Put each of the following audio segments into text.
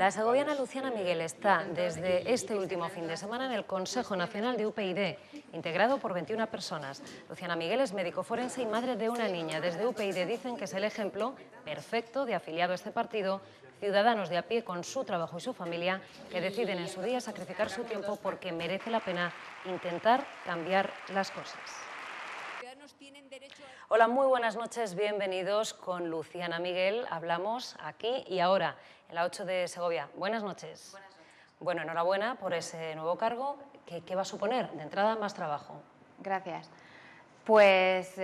La segoviana Luciana Miguel está desde este último fin de semana en el Consejo Nacional de UPyD, integrado por 21 personas. Luciana Miguel es médico forense y madre de una niña. Desde UPyD dicen que es el ejemplo perfecto de afiliado a este partido, ciudadanos de a pie con su trabajo y su familia que deciden en su día sacrificar su tiempo porque merece la pena intentar cambiar las cosas. Hola, muy buenas noches, bienvenidos con Luciana Miguel. Hablamos aquí y ahora, en la 8 de Segovia. Buenas noches. Buenas noches. Bueno, enhorabuena por ese nuevo cargo. ¿Qué va a suponer? De entrada, más trabajo. Gracias. Pues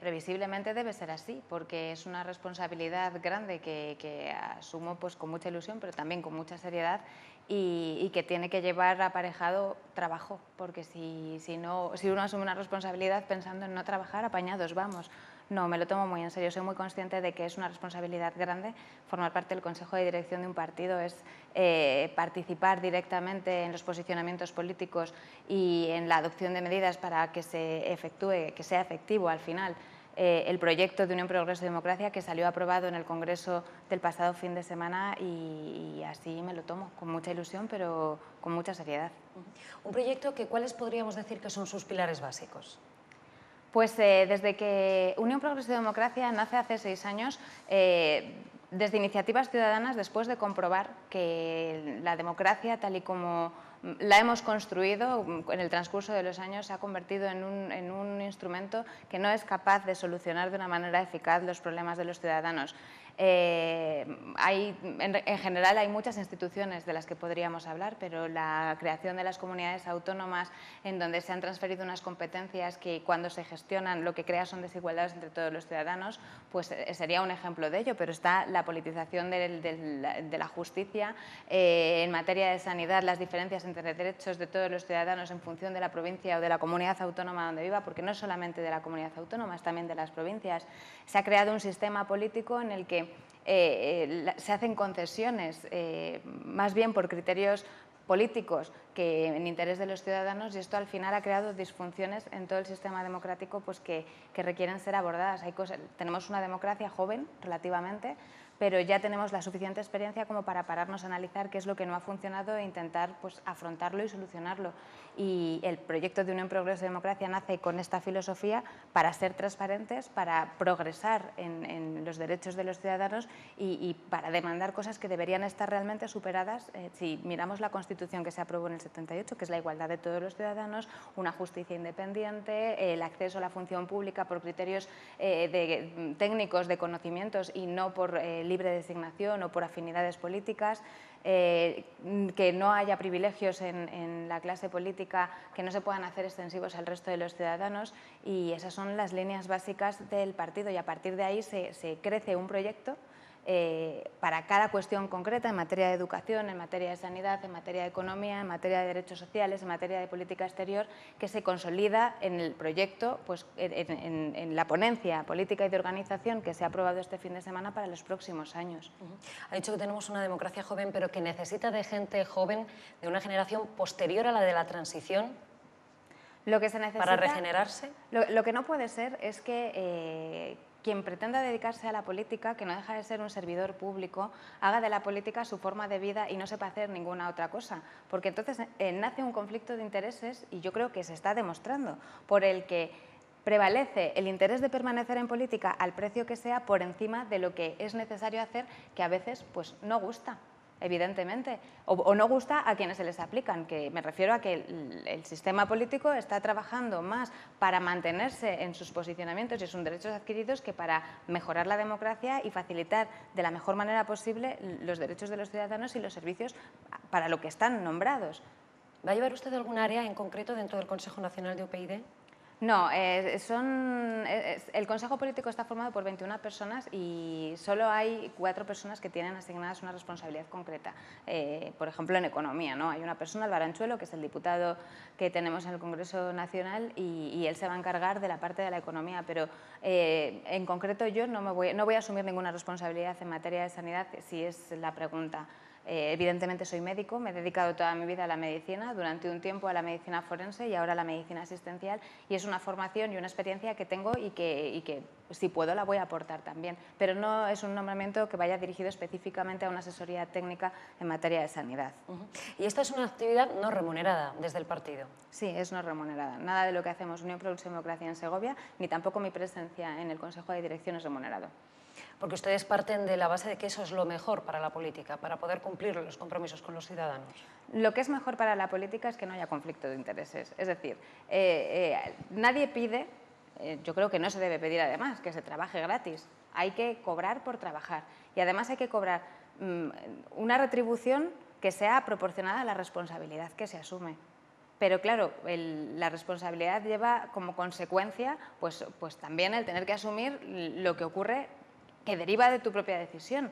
previsiblemente debe ser así, porque es una responsabilidad grande que asumo pues, con mucha ilusión, pero también con mucha seriedad y que tiene que llevar aparejado trabajo, porque si uno asume una responsabilidad pensando en no trabajar, apañados vamos. No, me lo tomo muy en serio, soy muy consciente de que es una responsabilidad grande. Formar parte del Consejo de Dirección de un partido es participar directamente en los posicionamientos políticos y en la adopción de medidas para que se efectúe, que sea efectivo al final el proyecto de Unión Progreso y Democracia que salió aprobado en el Congreso del pasado fin de semana y así me lo tomo, con mucha ilusión pero con mucha seriedad. Un proyecto que, ¿cuáles podríamos decir que son sus pilares básicos? Pues desde que Unión Progreso y Democracia nace hace 6 años, desde iniciativas ciudadanas, después de comprobar que la democracia, tal y como la hemos construido en el transcurso de los años, se ha convertido en un instrumento que no es capaz de solucionar de una manera eficaz los problemas de los ciudadanos. En general hay muchas instituciones de las que podríamos hablar, pero la creación de las comunidades autónomas en donde se han transferido unas competencias que cuando se gestionan lo que crea son desigualdades entre todos los ciudadanos, pues sería un ejemplo de ello, pero está la politización de la justicia, en materia de sanidad, las diferencias entre derechos de todos los ciudadanos en función de la provincia o de la comunidad autónoma donde viva, porque no es solamente de la comunidad autónoma, es también de las provincias. Se ha creado un sistema político en el que se hacen concesiones, más bien por criterios políticos que en interés de los ciudadanos, y esto al final ha creado disfunciones en todo el sistema democrático pues que requieren ser abordadas. Tenemos una democracia joven relativamente, pero ya tenemos la suficiente experiencia como para pararnos a analizar qué es lo que no ha funcionado e intentar pues, afrontarlo y solucionarlo. Y el proyecto de Unión Progreso y Democracia nace con esta filosofía para ser transparentes, para progresar en los derechos de los ciudadanos y para demandar cosas que deberían estar realmente superadas si miramos la Constitución que se aprobó en el 78, que es la igualdad de todos los ciudadanos, una justicia independiente, el acceso a la función pública por criterios técnicos de conocimientos y no por libre designación o por afinidades políticas, que no haya privilegios en la clase política que no se puedan hacer extensivos al resto de los ciudadanos, y esas son las líneas básicas del partido, y a partir de ahí se crece un proyecto para cada cuestión concreta en materia de educación, en materia de sanidad, en materia de economía, en materia de derechos sociales, en materia de política exterior, que se consolida en el proyecto, pues, en la ponencia política y de organización que se ha aprobado este fin de semana para los próximos años. Ha dicho que tenemos una democracia joven, pero que necesita de gente joven de una generación posterior a la de la transición. Lo que se necesita, para regenerarse. Lo que no puede ser es que quien pretenda dedicarse a la política, que no deja de ser un servidor público, haga de la política su forma de vida y no sepa hacer ninguna otra cosa. Porque entonces nace un conflicto de intereses, y yo creo que se está demostrando, por el que prevalece el interés de permanecer en política al precio que sea por encima de lo que es necesario hacer, que a veces pues, no gusta. Evidentemente, o no gusta a quienes se les aplican, que me refiero a que el sistema político está trabajando más para mantenerse en sus posicionamientos y sus derechos adquiridos que para mejorar la democracia y facilitar de la mejor manera posible los derechos de los ciudadanos y los servicios para lo que están nombrados. ¿Va a llevar usted algún área en concreto dentro del Consejo Nacional de UPyD? No, el Consejo Político está formado por 21 personas y solo hay 4 personas que tienen asignadas una responsabilidad concreta. Por ejemplo, en economía, ¿no? Hay una persona, Álvaro Anchuelo, que es el diputado que tenemos en el Congreso Nacional, y él se va a encargar de la parte de la economía, pero en concreto yo no voy a asumir ninguna responsabilidad en materia de sanidad, si es la pregunta. Evidentemente soy médico, me he dedicado toda mi vida a la medicina, durante un tiempo a la medicina forense y ahora a la medicina asistencial, y es una formación y una experiencia que tengo y que si puedo la voy a aportar también, pero no es un nombramiento que vaya dirigido específicamente a una asesoría técnica en materia de sanidad. Y esta es una actividad no remunerada desde el partido. Sí, es no remunerada. Nada de lo que hacemos Unión Progreso y Democracia en Segovia, ni tampoco mi presencia en el Consejo de Dirección es remunerado. Porque ustedes parten de la base de que eso es lo mejor para la política, para poder cumplir los compromisos con los ciudadanos. Lo que es mejor para la política es que no haya conflicto de intereses. Es decir, nadie pide, yo creo que no se debe pedir además, que se trabaje gratis. Hay que cobrar por trabajar y además hay que cobrar una retribución que sea proporcionada a la responsabilidad que se asume. Pero claro, la responsabilidad lleva como consecuencia pues también el tener que asumir lo que ocurre que deriva de tu propia decisión.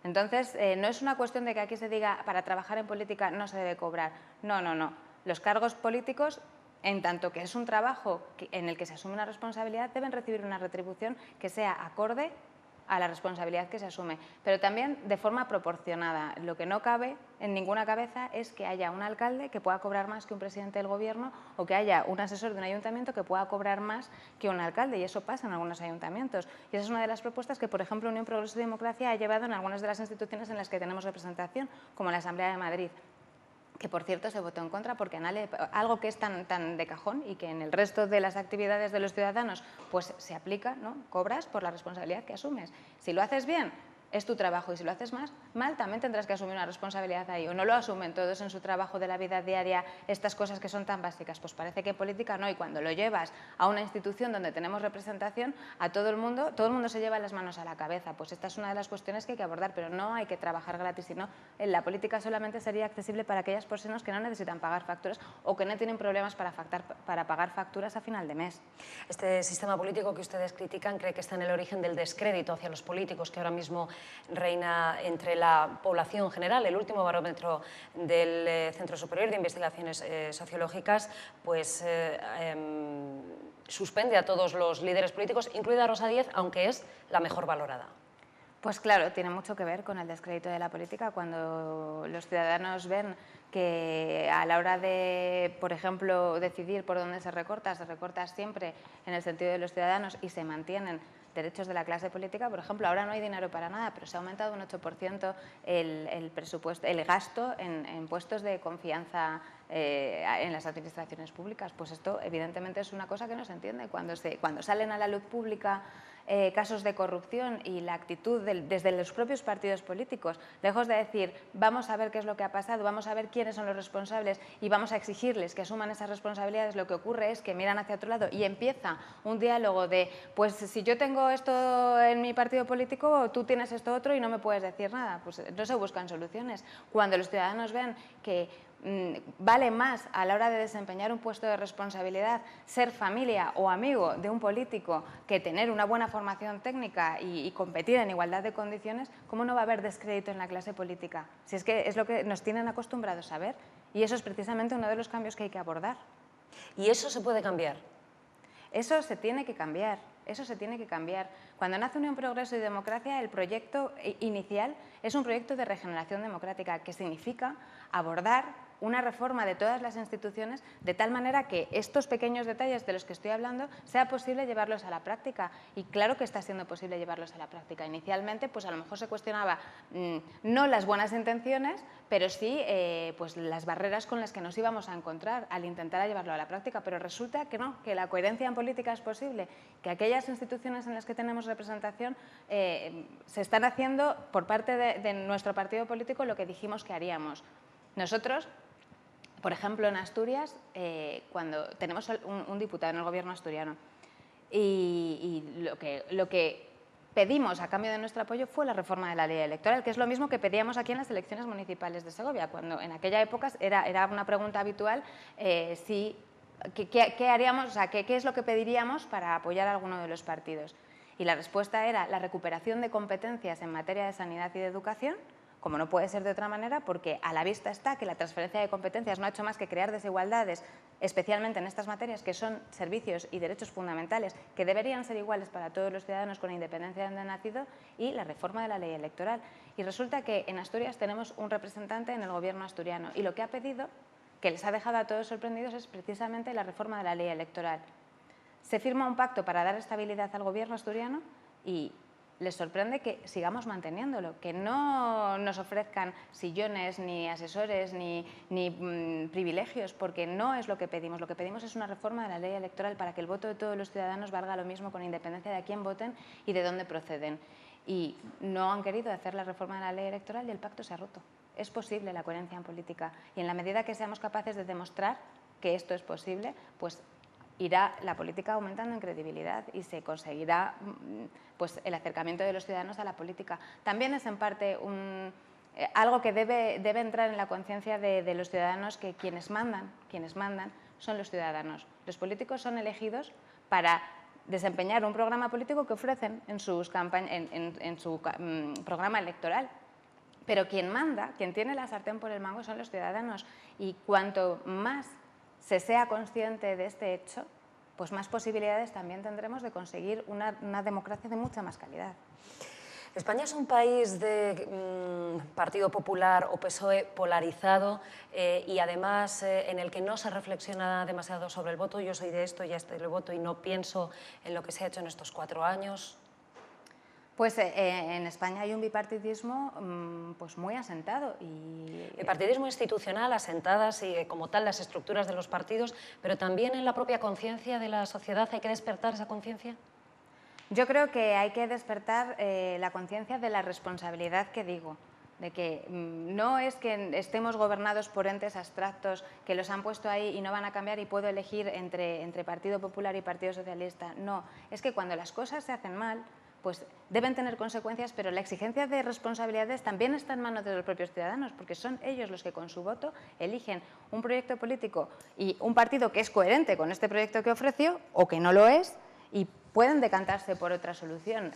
Entonces, no es una cuestión de que aquí se diga para trabajar en política no se debe cobrar. No, no, no. Los cargos políticos, en tanto que es un trabajo en el que se asume una responsabilidad, deben recibir una retribución que sea acorde a la responsabilidad que se asume, pero también de forma proporcionada. Lo que no cabe en ninguna cabeza es que haya un alcalde que pueda cobrar más que un presidente del gobierno o que haya un asesor de un ayuntamiento que pueda cobrar más que un alcalde, y eso pasa en algunos ayuntamientos. Y esa es una de las propuestas que, por ejemplo, Unión Progreso y Democracia ha llevado en algunas de las instituciones en las que tenemos representación, como la Asamblea de Madrid, que por cierto se votó en contra porque algo que es tan de cajón y que en el resto de las actividades de los ciudadanos pues se aplica, ¿no? Cobras por la responsabilidad que asumes. Si lo haces bien, es tu trabajo, y si lo haces mal, también tendrás que asumir una responsabilidad ahí. O no lo asumen todos en su trabajo de la vida diaria, estas cosas que son tan básicas. Pues parece que en política no, y cuando lo llevas a una institución donde tenemos representación, a todo el mundo se lleva las manos a la cabeza. Pues esta es una de las cuestiones que hay que abordar, pero no hay que trabajar gratis, sino en la política solamente sería accesible para aquellas personas que no necesitan pagar facturas o que no tienen problemas para pagar facturas a final de mes. Este sistema político que ustedes critican, ¿cree que está en el origen del descrédito hacia los políticos que ahora mismo reina entre la población general? El último barómetro del Centro Superior de Investigaciones Sociológicas pues suspende a todos los líderes políticos, incluida Rosa Díez, aunque es la mejor valorada. Pues claro, tiene mucho que ver con el descrédito de la política. Cuando los ciudadanos ven que a la hora de, por ejemplo, decidir por dónde se recorta siempre en el sentido de los ciudadanos y se mantienen derechos de la clase política. Por ejemplo, ahora no hay dinero para nada, pero se ha aumentado un 8% el presupuesto, el gasto en puestos de confianza en las administraciones públicas. Pues esto evidentemente es una cosa que no se entiende. Cuando salen a la luz pública casos de corrupción y la actitud desde los propios partidos políticos, lejos de decir vamos a ver qué es lo que ha pasado, vamos a ver quiénes son los responsables y vamos a exigirles que asuman esas responsabilidades, lo que ocurre es que miran hacia otro lado y empieza un diálogo de pues si yo tengo esto en mi partido político, tú tienes esto otro y no me puedes decir nada. Pues no se buscan soluciones. Cuando los ciudadanos ven que vale más a la hora de desempeñar un puesto de responsabilidad ser familia o amigo de un político que tener una buena formación técnica y competir en igualdad de condiciones, ¿cómo no va a haber descrédito en la clase política? Si es que es lo que nos tienen acostumbrados a ver, y eso es precisamente uno de los cambios que hay que abordar. ¿Y eso se puede cambiar? Eso se tiene que cambiar. Eso se tiene que cambiar. Cuando nace Unión Progreso y Democracia, el proyecto inicial es un proyecto de regeneración democrática que significa abordar una reforma de todas las instituciones de tal manera que estos pequeños detalles de los que estoy hablando sea posible llevarlos a la práctica. Y claro que está siendo posible llevarlos a la práctica. Inicialmente, pues a lo mejor se cuestionaba no las buenas intenciones, pero sí pues las barreras con las que nos íbamos a encontrar al intentar llevarlo a la práctica. Pero resulta que no, que la coherencia en política es posible, que aquellas instituciones en las que tenemos representación se están haciendo por parte de nuestro partido político lo que dijimos que haríamos. Nosotros, por ejemplo, en Asturias, cuando tenemos un diputado en el gobierno asturiano y lo que pedimos a cambio de nuestro apoyo fue la reforma de la ley electoral, que es lo mismo que pedíamos aquí en las elecciones municipales de Segovia, cuando en aquella época era una pregunta habitual ¿qué haríamos, o sea, qué es lo que pediríamos para apoyar a alguno de los partidos? Y la respuesta era la recuperación de competencias en materia de sanidad y de educación, como no puede ser de otra manera, porque a la vista está que la transferencia de competencias no ha hecho más que crear desigualdades, especialmente en estas materias que son servicios y derechos fundamentales que deberían ser iguales para todos los ciudadanos con independencia de donde han nacido, y la reforma de la ley electoral. Y resulta que en Asturias tenemos un representante en el gobierno asturiano y lo que ha pedido, que les ha dejado a todos sorprendidos, es precisamente la reforma de la ley electoral. Se firma un pacto para dar estabilidad al gobierno asturiano y les sorprende que sigamos manteniéndolo, que no nos ofrezcan sillones, ni asesores, ni privilegios, porque no es lo que pedimos. Lo que pedimos es una reforma de la ley electoral para que el voto de todos los ciudadanos valga lo mismo con independencia de a quién voten y de dónde proceden. Y no han querido hacer la reforma de la ley electoral y el pacto se ha roto. Es posible la coherencia en política y en la medida que seamos capaces de demostrar que esto es posible, pues irá la política aumentando en credibilidad y se conseguirá pues, el acercamiento de los ciudadanos a la política. También es en parte algo que debe entrar en la conciencia de los ciudadanos, que quienes mandan son los ciudadanos. Los políticos son elegidos para desempeñar un programa político que ofrecen en su programa electoral. Pero quien manda, quien tiene la sartén por el mango son los ciudadanos y cuanto más se sea consciente de este hecho, pues más posibilidades también tendremos de conseguir una democracia de mucha más calidad. España es un país de Partido Popular o PSOE polarizado y además en el que no se reflexiona demasiado sobre el voto. Yo soy de esto, ya estoy del voto y no pienso en lo que se ha hecho en estos 4 años. Pues en España hay un bipartidismo pues muy asentado. El partidismo institucional, asentadas y como tal las estructuras de los partidos, pero también en la propia conciencia de la sociedad. ¿Hay que despertar esa conciencia? Yo creo que hay que despertar la conciencia de la responsabilidad que digo, de que no es que estemos gobernados por entes abstractos que los han puesto ahí y no van a cambiar y puedo elegir entre Partido Popular y Partido Socialista. No, es que cuando las cosas se hacen mal, pues deben tener consecuencias, pero la exigencia de responsabilidades también está en manos de los propios ciudadanos, porque son ellos los que con su voto eligen un proyecto político y un partido que es coherente con este proyecto que ofreció o que no lo es y pueden decantarse por otra solución.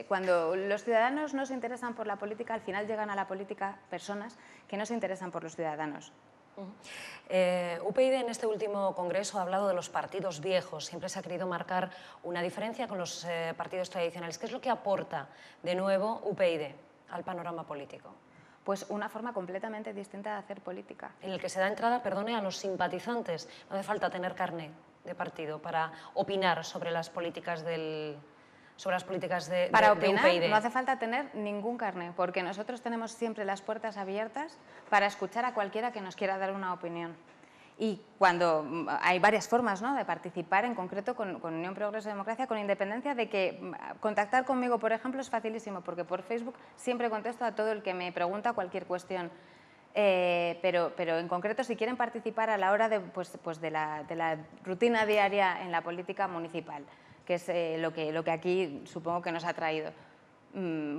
Cuando los ciudadanos no se interesan por la política, al final llegan a la política personas que no se interesan por los ciudadanos. UPyD en este último congreso ha hablado de los partidos viejos, siempre se ha querido marcar una diferencia con los partidos tradicionales. ¿Qué es lo que aporta de nuevo UPyD al panorama político? Pues una forma completamente distinta de hacer política. En el que se da entrada, perdone, a los simpatizantes. No hace falta tener carné de partido para opinar sobre las políticas Para opinar UPyD. No hace falta tener ningún carné, porque nosotros tenemos siempre las puertas abiertas para escuchar a cualquiera que nos quiera dar una opinión. Y cuando hay varias formas, ¿no?, de participar, en concreto con Unión Progreso y Democracia, con independencia de que contactar conmigo, por ejemplo, es facilísimo, porque por Facebook siempre contesto a todo el que me pregunta cualquier cuestión. Pero en concreto, si quieren participar a la hora de la rutina diaria en la política municipal, que es lo que aquí supongo que nos ha traído,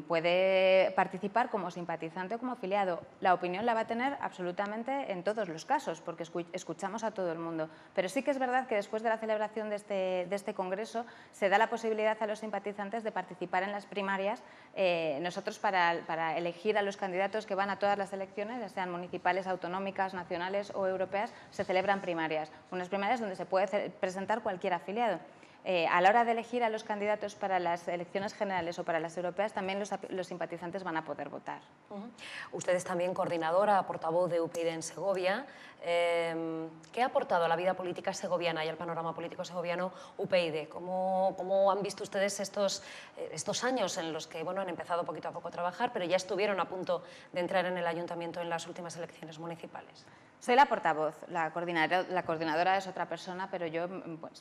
puede participar como simpatizante o como afiliado. La opinión la va a tener absolutamente en todos los casos, porque escuchamos a todo el mundo. Pero sí que es verdad que después de la celebración de este congreso se da la posibilidad a los simpatizantes de participar en las primarias. Nosotros para elegir a los candidatos que van a todas las elecciones, ya sean municipales, autonómicas, nacionales o europeas, se celebran primarias. Unas primarias donde se puede presentar cualquier afiliado. A la hora de elegir a los candidatos para las elecciones generales o para las europeas, también los simpatizantes van a poder votar. Usted es también coordinadora, portavoz de UPyD en Segovia. ¿Qué ha aportado a la vida política segoviana y al panorama político segoviano UPyD? ¿Cómo han visto ustedes estos años en los que han empezado poquito a poco a trabajar, pero ya estuvieron a punto de entrar en el ayuntamiento en las últimas elecciones municipales? Soy la portavoz, la coordinadora es otra persona, pero yo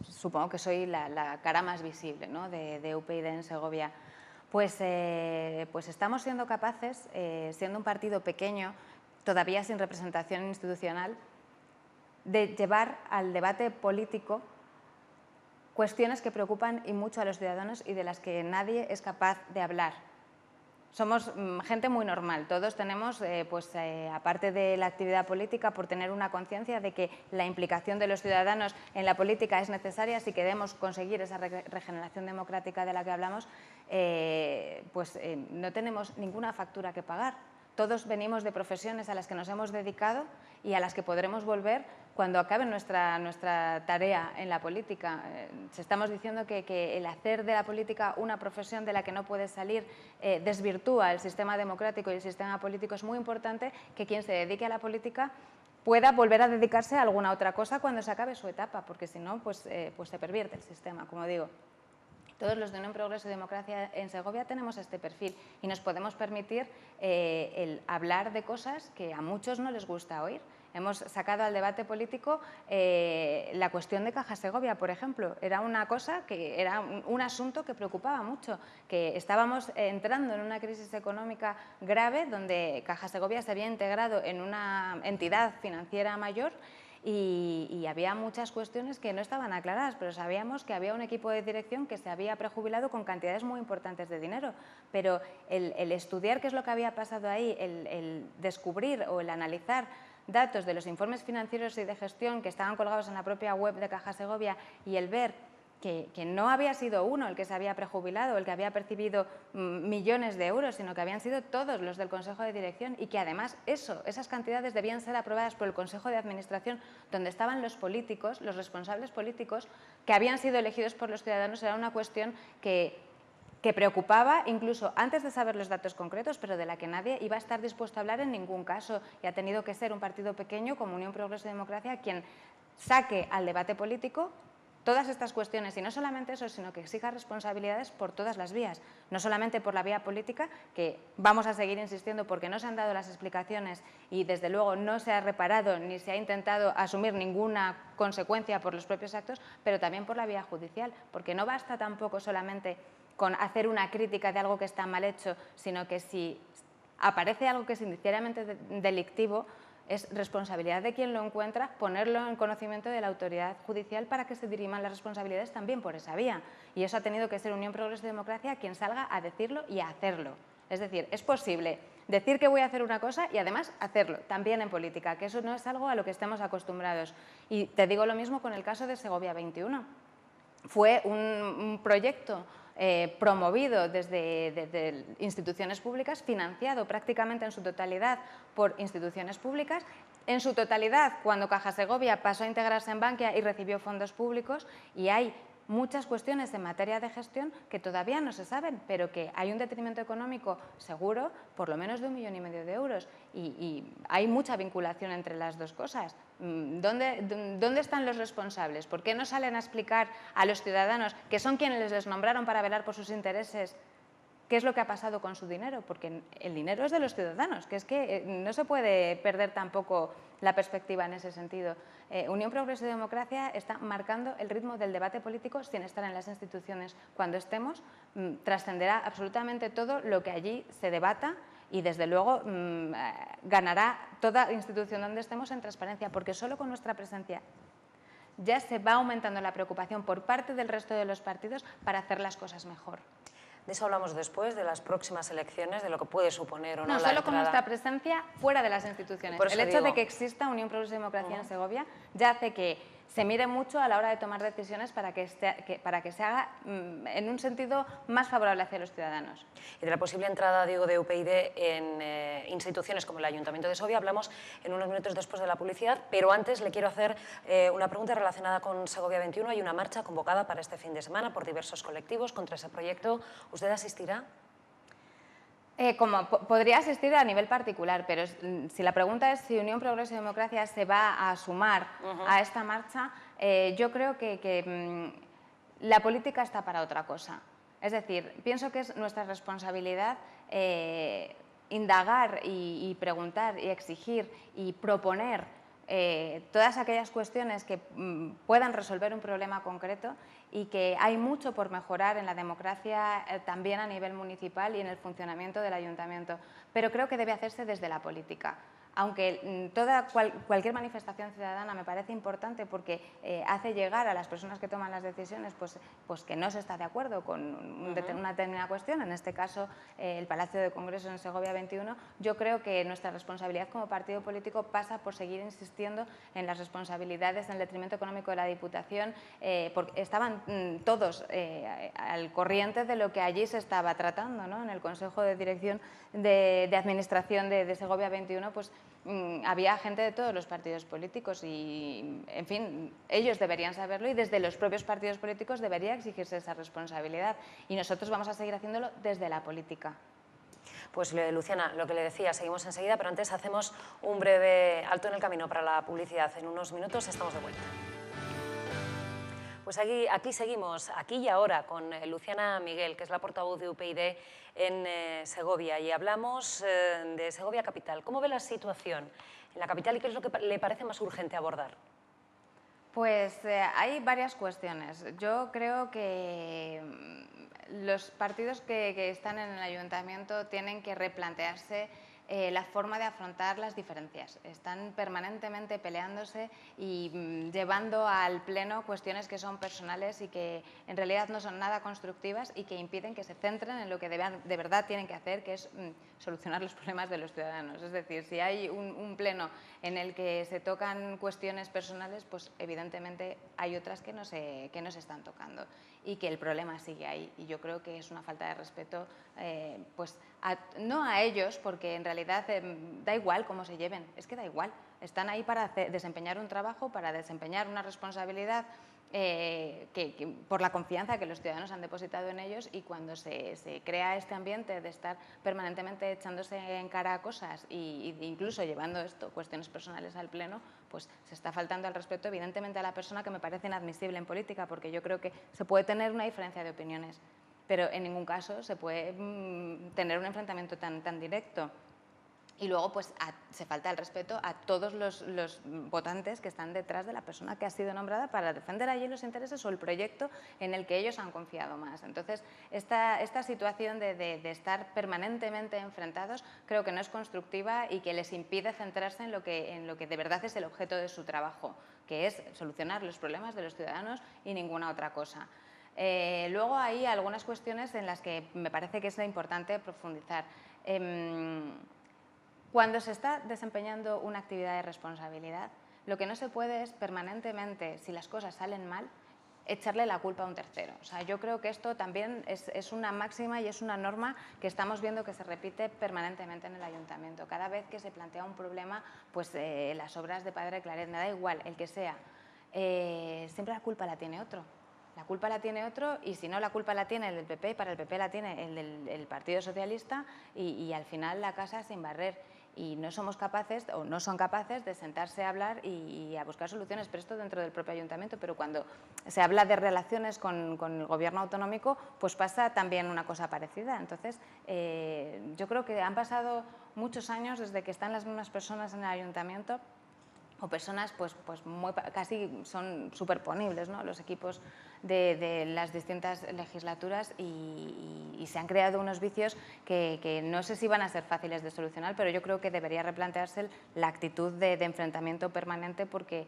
supongo que soy la cara más visible, ¿no?, de UPyD en Segovia. Pues estamos siendo capaces, siendo un partido pequeño, todavía sin representación institucional, de llevar al debate político cuestiones que preocupan y mucho a los ciudadanos y de las que nadie es capaz de hablar. Somos gente muy normal, todos tenemos, aparte de la actividad política, por tener una conciencia de que la implicación de los ciudadanos en la política es necesaria si queremos conseguir esa regeneración democrática de la que hablamos, no tenemos ninguna factura que pagar. Todos venimos de profesiones a las que nos hemos dedicado y a las que podremos volver cuando acabe nuestra tarea en la política. Estamos diciendo que el hacer de la política una profesión de la que no puedes salir desvirtúa el sistema democrático y el sistema político. Es muy importante que quien se dedique a la política pueda volver a dedicarse a alguna otra cosa cuando se acabe su etapa, porque si no, pues se pervierte el sistema, como digo. Todos los de Unión Progreso y Democracia en Segovia tenemos este perfil y nos podemos permitir el hablar de cosas que a muchos no les gusta oír. Hemos sacado al debate político la cuestión de Caja Segovia, por ejemplo. Era una cosa que era un asunto que preocupaba mucho, que estábamos entrando en una crisis económica grave donde Caja Segovia se había integrado en una entidad financiera mayor y había muchas cuestiones que no estaban aclaradas, pero sabíamos que había un equipo de dirección que se había prejubilado con cantidades muy importantes de dinero. Pero el estudiar qué es lo que había pasado ahí, el descubrir o el analizar datos de los informes financieros y de gestión que estaban colgados en la propia web de Caja Segovia y el ver que no había sido uno el que se había prejubilado, el que había percibido millones de euros, sino que habían sido todos los del Consejo de Dirección y que además esas cantidades debían ser aprobadas por el Consejo de Administración, donde estaban los políticos, los responsables políticos que habían sido elegidos por los ciudadanos. Era una cuestión que preocupaba incluso antes de saber los datos concretos, pero de la que nadie iba a estar dispuesto a hablar en ningún caso, y ha tenido que ser un partido pequeño como Unión Progreso y Democracia quien saque al debate político todas estas cuestiones, y no solamente eso, sino que exija responsabilidades por todas las vías, no solamente por la vía política, que vamos a seguir insistiendo porque no se han dado las explicaciones y desde luego no se ha reparado ni se ha intentado asumir ninguna consecuencia por los propios actos, pero también por la vía judicial, porque no basta tampoco solamente con hacer una crítica de algo que está mal hecho, sino que si aparece algo que es indiciariamente delictivo, es responsabilidad de quien lo encuentra ponerlo en conocimiento de la autoridad judicial para que se diriman las responsabilidades también por esa vía. Y eso ha tenido que ser Unión Progreso y Democracia quien salga a decirlo y a hacerlo. Es decir, es posible decir que voy a hacer una cosa y además hacerlo, también en política, que eso no es algo a lo que estemos acostumbrados. Y te digo lo mismo con el caso de Segovia 21. Fue un proyecto promovido desde instituciones públicas, financiado prácticamente en su totalidad por instituciones públicas, en su totalidad cuando Caja Segovia pasó a integrarse en Bankia y recibió fondos públicos, y hay muchas cuestiones en materia de gestión que todavía no se saben, pero que hay un detrimento económico seguro, por lo menos de 1,5 millones de euros, y hay mucha vinculación entre las dos cosas. ¿Dónde están los responsables? ¿Por qué no salen a explicar a los ciudadanos, que son quienes les nombraron para velar por sus intereses, qué es lo que ha pasado con su dinero? Porque el dinero es de los ciudadanos, que es que no se puede perder tampoco la perspectiva en ese sentido. Unión Progreso y Democracia está marcando el ritmo del debate político sin estar en las instituciones. Cuando estemos, trascenderá absolutamente todo lo que allí se debata y, desde luego, ganará toda institución donde estemos en transparencia, porque solo con nuestra presencia ya se va aumentando la preocupación por parte del resto de los partidos para hacer las cosas mejor. De eso hablamos después, de las próximas elecciones, de lo que puede suponer o no la solo entrada. con nuestra presencia fuera de las instituciones. El hecho de que exista Unión Progreso y Democracia en Segovia ya hace que se mire mucho a la hora de tomar decisiones para que se haga en un sentido más favorable hacia los ciudadanos. Y de la posible entrada, digo, de UPyD en instituciones como el Ayuntamiento de Segovia hablamos en unos minutos después de la publicidad, pero antes le quiero hacer una pregunta relacionada con Segovia 21. Hay una marcha convocada para este fin de semana por diversos colectivos contra ese proyecto. ¿Usted asistirá? Podría asistir a nivel particular, pero si la pregunta es si Unión Progreso y Democracia se va a sumar a esta marcha, yo creo que la política está para otra cosa. Es decir, pienso que es nuestra responsabilidad indagar y preguntar y exigir y proponer todas aquellas cuestiones que puedan resolver un problema concreto, y que hay mucho por mejorar en la democracia también a nivel municipal y en el funcionamiento del ayuntamiento, pero creo que debe hacerse desde la política. Aunque cualquier manifestación ciudadana me parece importante porque hace llegar a las personas que toman las decisiones pues que no se está de acuerdo con una determinada cuestión, en este caso el Palacio de Congresos en Segovia 21, yo creo que nuestra responsabilidad como partido político pasa por seguir insistiendo en las responsabilidades en el detrimento económico de la Diputación, porque estaban todos al corriente de lo que allí se estaba tratando, ¿no? En el Consejo de Dirección de Administración de Segovia 21, pues había gente de todos los partidos políticos y, en fin, ellos deberían saberlo y desde los propios partidos políticos debería exigirse esa responsabilidad y nosotros vamos a seguir haciéndolo desde la política. Pues Luciana, lo que le decía, seguimos enseguida, pero antes hacemos un breve alto en el camino para la publicidad. En unos minutos estamos de vuelta. Pues aquí seguimos, aquí y ahora, con Luciana Miguel, que es la portavoz de UPyD en Segovia, y hablamos de Segovia capital. ¿Cómo ve la situación en la capital y qué es lo que le parece más urgente abordar? Pues hay varias cuestiones. Yo creo que los partidos que están en el ayuntamiento tienen que replantearse la forma de afrontar las diferencias. Están permanentemente peleándose y llevando al pleno cuestiones que son personales y que en realidad no son nada constructivas y que impiden que se centren en lo que de verdad tienen que hacer, que es solucionar los problemas de los ciudadanos. Es decir, si hay un pleno en el que se tocan cuestiones personales, pues evidentemente hay otras que no se están tocando y que el problema sigue ahí. Y yo creo que es una falta de respeto, pues no a ellos, porque en realidad da igual cómo se lleven, es que da igual. Están ahí para desempeñar un trabajo, para desempeñar una responsabilidad por la confianza que los ciudadanos han depositado en ellos y cuando se crea este ambiente de estar permanentemente echándose en cara a cosas e incluso llevando cuestiones personales al pleno, pues se está faltando al respeto evidentemente a la persona, que me parece inadmisible en política, porque yo creo que se puede tener una diferencia de opiniones, pero en ningún caso se puede tener un enfrentamiento tan directo. Y luego, pues, se falta el respeto a todos los votantes que están detrás de la persona que ha sido nombrada para defender allí los intereses o el proyecto en el que ellos han confiado más. Entonces, esta situación de estar permanentemente enfrentados creo que no es constructiva y que les impide centrarse en lo que de verdad es el objeto de su trabajo, que es solucionar los problemas de los ciudadanos y ninguna otra cosa. Luego hay algunas cuestiones en las que me parece que es importante profundizar. Cuando se está desempeñando una actividad de responsabilidad, lo que no se puede es permanentemente, si las cosas salen mal, echarle la culpa a un tercero. O sea, yo creo que esto también es una máxima y es una norma que estamos viendo que se repite permanentemente en el ayuntamiento. Cada vez que se plantea un problema, pues las obras de Padre Claret, me da igual el que sea, siempre la culpa la tiene otro. La culpa la tiene otro y si no la culpa la tiene el del PP, para el PP la tiene el Partido Socialista y al final la casa sin barrer. Y no somos capaces o no son capaces de sentarse a hablar y a buscar soluciones, pero esto dentro del propio ayuntamiento. Pero cuando se habla de relaciones con el gobierno autonómico, pues pasa también una cosa parecida. Entonces, yo creo que han pasado muchos años desde que están las mismas personas en el ayuntamiento, o personas pues casi son superponibles, ¿no?, los equipos de las distintas legislaturas y se han creado unos vicios que no sé si van a ser fáciles de solucionar, pero yo creo que debería replantearse la actitud de enfrentamiento permanente porque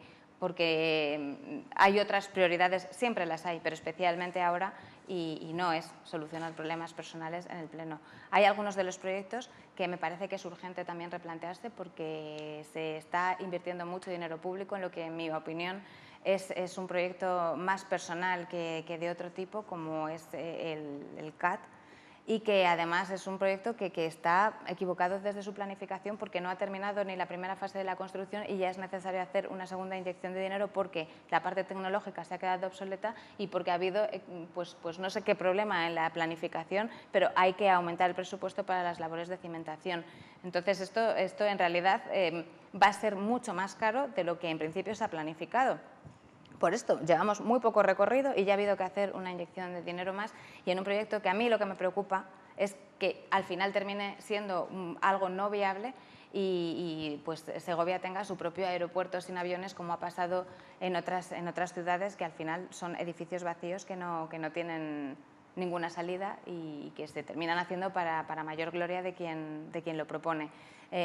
hay otras prioridades, siempre las hay, pero especialmente ahora, y no es solucionar problemas personales en el Pleno. Hay algunos de los proyectos que me parece que es urgente también replantearse porque se está invirtiendo mucho dinero público en lo que, en mi opinión, es un proyecto más personal que de otro tipo, como es el CAT, y que además es un proyecto que está equivocado desde su planificación porque no ha terminado ni la primera fase de la construcción y ya es necesario hacer una segunda inyección de dinero porque la parte tecnológica se ha quedado obsoleta y porque ha habido pues no sé qué problema en la planificación, pero hay que aumentar el presupuesto para las labores de cimentación. Entonces esto en realidad va a ser mucho más caro de lo que en principio se ha planificado. Por esto, llevamos muy poco recorrido y ya ha habido que hacer una inyección de dinero más y en un proyecto que a mí lo que me preocupa es que al final termine siendo algo no viable y pues Segovia tenga su propio aeropuerto sin aviones, como ha pasado en otras ciudades que al final son edificios vacíos que no tienen ninguna salida y que se terminan haciendo para mayor gloria de quien lo propone.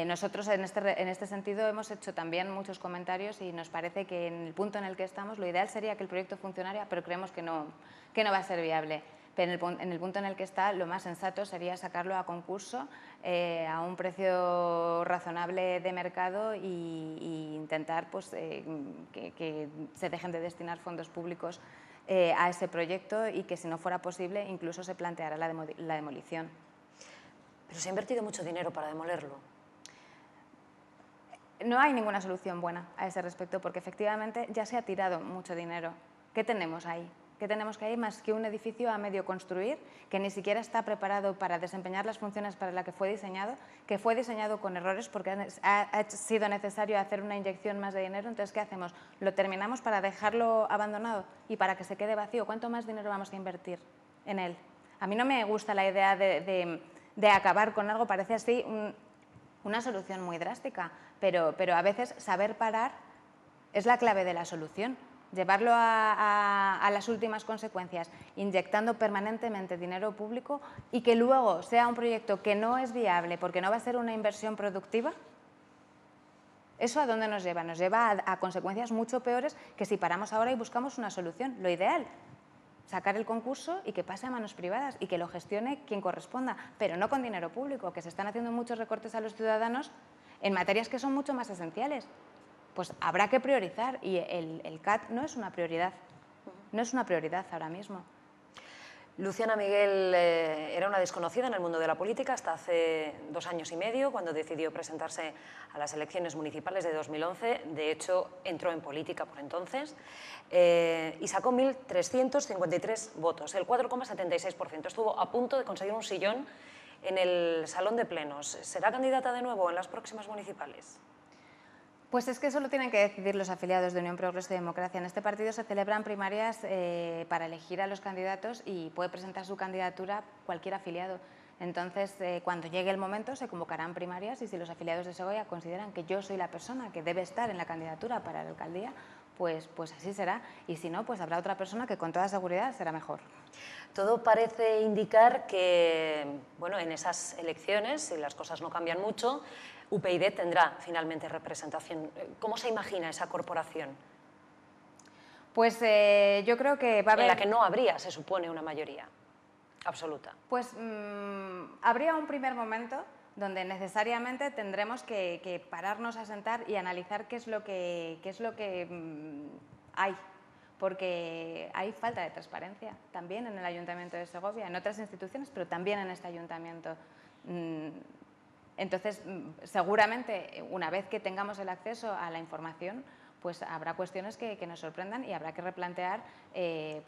Nosotros en este sentido hemos hecho también muchos comentarios y nos parece que en el punto en el que estamos lo ideal sería que el proyecto funcionara, pero creemos que no va a ser viable. Pero en el punto en el que está, lo más sensato sería sacarlo a concurso a un precio razonable de mercado e intentar pues, que se dejen de destinar fondos públicos a ese proyecto y que si no fuera posible incluso se planteara la demolición. Pero se ha invertido mucho dinero para demolerlo. no hay ninguna solución buena a ese respecto, porque efectivamente ya se ha tirado mucho dinero. ¿Qué tenemos ahí? ¿Qué tenemos que hay más que un edificio a medio construir que ni siquiera está preparado para desempeñar las funciones para las que fue diseñado con errores porque ha sido necesario hacer una inyección más de dinero? Entonces, ¿qué hacemos? ¿Lo terminamos para dejarlo abandonado y para que se quede vacío? ¿Cuánto más dinero vamos a invertir en él? A mí no me gusta la idea de acabar con algo, parece así una solución muy drástica, pero a veces saber parar es la clave de la solución. Llevarlo a las últimas consecuencias, inyectando permanentemente dinero público y que luego sea un proyecto que no es viable porque no va a ser una inversión productiva, ¿eso a dónde nos lleva? Nos lleva a consecuencias mucho peores que si paramos ahora y buscamos una solución. Lo ideal, sacar el concurso y que pase a manos privadas y que lo gestione quien corresponda, pero no con dinero público, que se están haciendo muchos recortes a los ciudadanos en materias que son mucho más esenciales. Pues habrá que priorizar y el CAT no es una prioridad, no es una prioridad ahora mismo. Luciana Miguel era una desconocida en el mundo de la política hasta hace 2 años y medio, cuando decidió presentarse a las elecciones municipales de 2011. De hecho, entró en política por entonces y sacó 1.353 votos, el 4,76%. Estuvo a punto de conseguir un sillón en el Salón de Plenos. ¿Será candidata de nuevo en las próximas municipales? Pues es que eso lo tienen que decidir los afiliados de Unión Progreso y Democracia. En este partido se celebran primarias para elegir a los candidatos y puede presentar su candidatura cualquier afiliado. Entonces, cuando llegue el momento, se convocarán primarias y si los afiliados de Segovia consideran que yo soy la persona que debe estar en la candidatura para la alcaldía, pues así será. Y si no, pues habrá otra persona que con toda seguridad será mejor. Todo parece indicar que, bueno, en esas elecciones, si las cosas no cambian mucho, UPyD tendrá finalmente representación. ¿Cómo se imagina esa corporación? Pues yo creo que va a haber... En la que no habría, se supone, una mayoría absoluta. Pues habría un primer momento donde necesariamente tendremos que pararnos a sentar y analizar qué es lo que hay. Porque hay falta de transparencia también en el Ayuntamiento de Segovia, en otras instituciones, pero también en este ayuntamiento. Entonces, seguramente, una vez que tengamos el acceso a la información, pues habrá cuestiones que nos sorprendan y habrá que replantear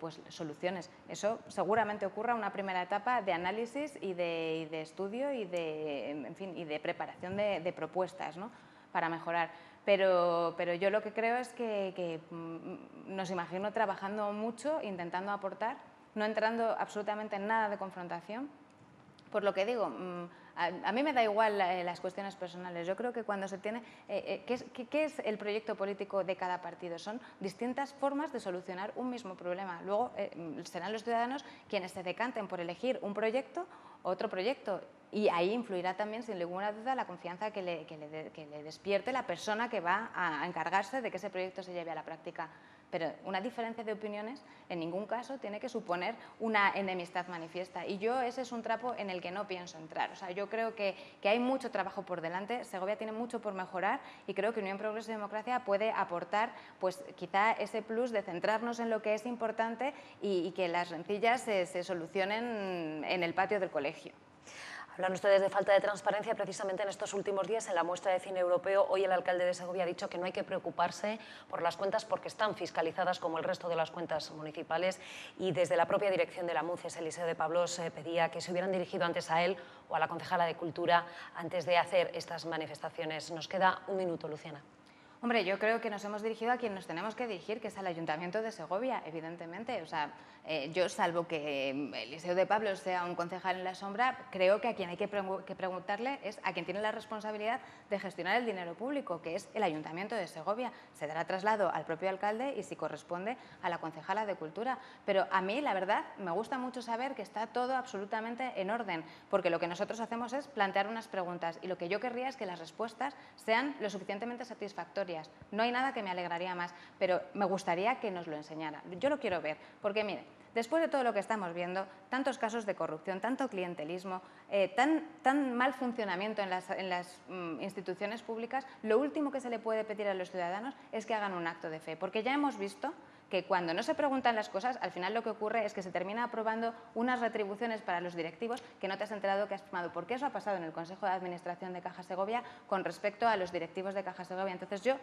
pues, soluciones. Eso seguramente ocurra una primera etapa de análisis y de estudio y de preparación de propuestas, ¿no?, para mejorar. Pero yo lo que creo es que nos imagino trabajando mucho, intentando aportar, no entrando absolutamente en nada de confrontación. Por lo que digo, a mí me da igual las cuestiones personales. Yo creo que cuando se tiene... ¿qué es el proyecto político de cada partido? Son distintas formas de solucionar un mismo problema. Luego serán los ciudadanos quienes se decanten por elegir un proyecto, otro proyecto. Y ahí influirá también, sin ninguna duda, la confianza que le despierte la persona que va a encargarse de que ese proyecto se lleve a la práctica. Pero una diferencia de opiniones en ningún caso tiene que suponer una enemistad manifiesta. Y yo ese es un trapo en el que no pienso entrar. O sea, yo creo que hay mucho trabajo por delante, Segovia tiene mucho por mejorar y creo que Unión Progreso y Democracia puede aportar pues, quizá ese plus de centrarnos en lo que es importante y que las rencillas se solucionen en el patio del colegio. Hablan ustedes de falta de transparencia. Precisamente en estos últimos días, en la muestra de cine europeo, hoy el alcalde de Segovia ha dicho que no hay que preocuparse por las cuentas porque están fiscalizadas como el resto de las cuentas municipales, y desde la propia dirección de la MUCES, Eliseo de Pablos, pedía que se hubieran dirigido antes a él o a la concejala de Cultura antes de hacer estas manifestaciones. Nos queda un minuto, Luciana. Hombre, yo creo que nos hemos dirigido a quien nos tenemos que dirigir, que es al Ayuntamiento de Segovia, evidentemente. O sea, yo, salvo que Eliseo de Pablos sea un concejal en la sombra, creo que a quien hay que preguntarle es a quien tiene la responsabilidad de gestionar el dinero público, que es el Ayuntamiento de Segovia. Se dará traslado al propio alcalde y, si corresponde, a la concejala de Cultura. Pero a mí, la verdad, me gusta mucho saber que está todo absolutamente en orden, porque lo que nosotros hacemos es plantear unas preguntas y lo que yo querría es que las respuestas sean lo suficientemente satisfactorias. No hay nada que me alegraría más, pero me gustaría que nos lo enseñara. Yo lo quiero ver, porque mire, Después de todo lo que estamos viendo, tantos casos de corrupción, tanto clientelismo, tan mal funcionamiento en las instituciones públicas, lo último que se le puede pedir a los ciudadanos es que hagan un acto de fe, porque ya hemos visto que cuando no se preguntan las cosas, al final lo que ocurre es que se termina aprobando unas retribuciones para los directivos que no te has enterado que has firmado, porque eso ha pasado en el Consejo de Administración de Caja Segovia con respecto a los directivos de Caja Segovia. Entonces yo,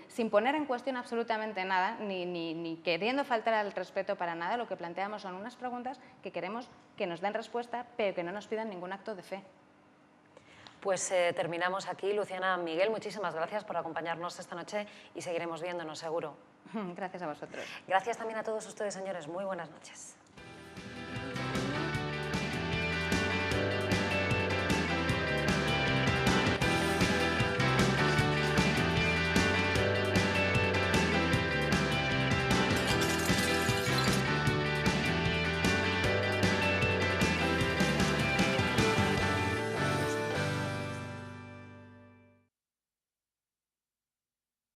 sin poner en cuestión absolutamente nada, ni queriendo faltar al respeto para nada, lo que planteamos son unas preguntas que queremos que nos den respuesta, pero que no nos pidan ningún acto de fe. Pues terminamos aquí. Luciana, Miguel, muchísimas gracias por acompañarnos esta noche y seguiremos viéndonos seguro. Gracias a vosotros. Gracias también a todos ustedes, señores. Muy buenas noches.